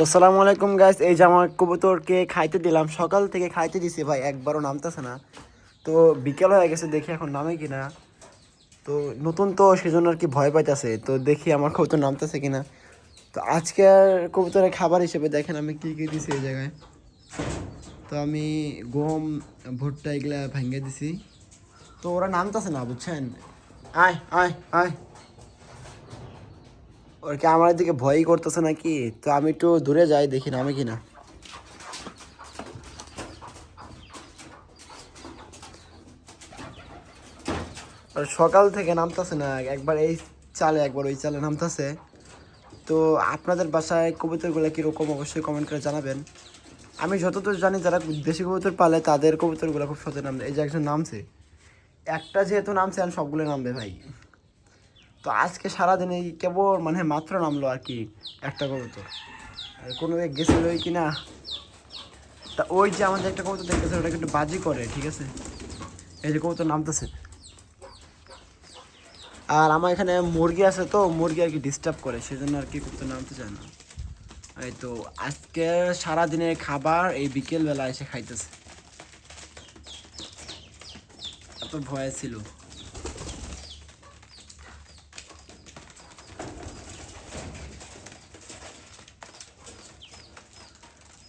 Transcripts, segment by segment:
তো আসসালামু আলাইকুম গাইস, এই যে আমার কবুতরকে খাইতে দিলাম, সকাল থেকে খাইতে দিছি ভাই, একবারও নামতেছে না। তো বিকেল হয়ে গেছে, দেখি এখন নামে কিনা। তো নতুন তো সেজন্য আর কি ভয় পাইতেছে, তো দেখি আমার কবুতর নামতেছে কিনা। তো আজকের কবুতরের খাবার হিসেবে দেখেন আমি কি কি দিছি এই জায়গায়। তো আমি গম, ভুট্টা এগুলা ভেঙে দিছি। তো ওরা নামতেছে না, বুঝছেন। আয় আয় আয়, ওর কি আমার দিকে ভয়ই করতেছে নাকি। তো আমি একটু দূরে যাই, দেখি নামে কিনা। আর সকাল থেকে নামতেছে না, একবার এই চালে একবার ওই চালে নামতেছে। তো আপনাদের বাসায় কবুতরগুলো কীরকম অবশ্যই কমেন্ট করে জানাবেন। আমি যতদূর জানি যারা দেশি কবুতর পালে তাদের কবুতরগুলো খুব সহজে নামবে। এই যে একজন নামছে, একটা যেহেতু নামছে আর সবগুলো নামবে ভাই। তো আজকে সারাদিনে কেবল মানে মাত্র নামলো আর কি একটা কবুতর। আর কোনো গেছিল কি না। তা ওই যে আমাদের একটা কবুতর দেখতেছে, ওটা কিন্তু বাজি করে, ঠিক আছে। এই যে কবুতর নামতেছে। আর আমার এখানে মুরগি আছে, তো মুরগি আর কি ডিস্টার্ব করে, সেজন্য আর কি করতে নামতে চায় না। এই তো আজকে সারাদিনের খাবার এই বিকেলবেলা এসে খাইতেছে, এত ভয় ছিল।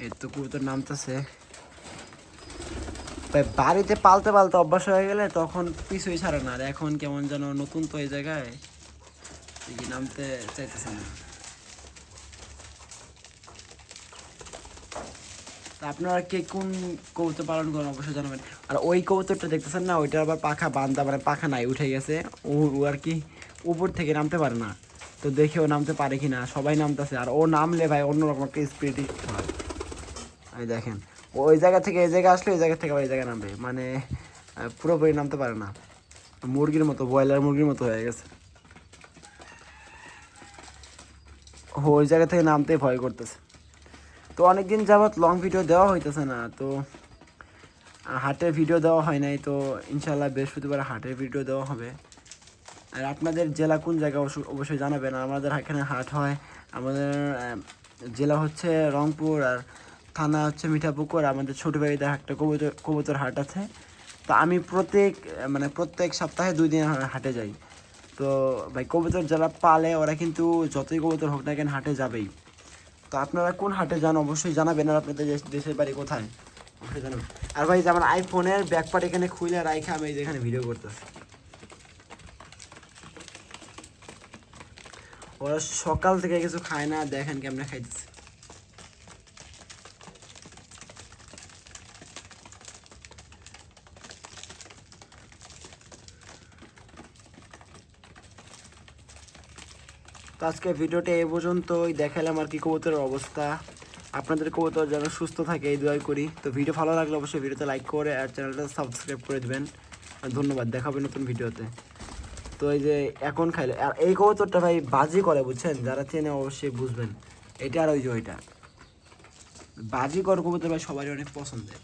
এই তো কবুতর নামতেছে ভাই। বাড়িতে পালতে পালতে অভ্যাস হয়ে গেলে তখন পিছুই ছাড়ে না, আর এখন কেমন যেন নতুন তো এই জায়গায় নামতে চাইতেছে না। তা আপনারা কে কোন কবুতর পালন করেন অবশ্যই জানাবেন। আর ওই কবুতরটা দেখতেছেন না, ওইটার আবার পাখা বান্ধা, মানে পাখা নাই, উঠে গেছে। ও আর কি উপর থেকে নামতে পারে না। তো দেখে ও নামতে পারে কি না, সবাই নামতেছে। আর ও নামলে ভাই অন্যরকম একটা স্পিড হয়। এই দেখেন, ওই জায়গা থেকে এই জায়গায় আসলে ওই জায়গা থেকে আবার এই জায়গায় নামবে, মানে পুরোপুরি নামতে পারে না। মুরগির মতো, ব্রয়লার মুরগির মতো হয়ে গেছে। ওই জায়গা থেকে নামতে ভয় করতেছে। তো অনেকদিন যাবৎ লং ভিডিও দেওয়া হইতেছে না, তো হাটের ভিডিও দেওয়া হয় নাই। তো ইনশাল্লাহ বৃহস্পতিবার হাটের ভিডিও দেওয়া হবে। আর আপনাদের জেলা কোন জায়গা অবশ্যই জানাবেন। আমাদের এখানে হাট হয়, আমাদের জেলা হচ্ছে রংপুর, আর থানা হচ্ছে মিঠাপুকুর। আমাদের ছোটো বাড়িতে একটা কবুতর হাট আছে। তো আমি প্রত্যেক সপ্তাহে 2 দিন হাটে যাই। তো ভাই কবুতর যারা পালে ওরা কিন্তু যতই কবুতর হোক না কেন হাটে যাবেই। তো আপনারা কোন হাটে যান অবশ্যই জানাবেন। আর আপনাদের দেশের বাড়ি কোথায় অবশ্যই জানাবেন। আর ভাই যে আমার আইফোনের ব্যাকপার্ট এখানে খুলে রাইখে আমি যেখানে ভিডিও করতেছি। ওরা সকাল থেকে কিছু খায় না, দেখেন কেমনে খাইতেছে। তো আজকে ভিডিওটা এই পর্যন্তই দেখালাম আর কি কবুতরের অবস্থা। আপনাদের কবুতর যেন সুস্থ থাকে এই দোয়াই করি। তো ভিডিও ভালো লাগলে অবশ্যই ভিডিওতে লাইক করে আর চ্যানেলটা সাবস্ক্রাইব করে দেবেন। ধন্যবাদ, দেখাবে নতুন ভিডিওতে। তো এই যে এখন খাইলে, আর এই কবুতরটা ভাই বাজি করে, বুঝছেন, যারা চেনে অবশ্যই বুঝবেন। এটা আর ওই যে ওইটা বাজি কর কবুতর ভাই সবারই অনেক পছন্দের।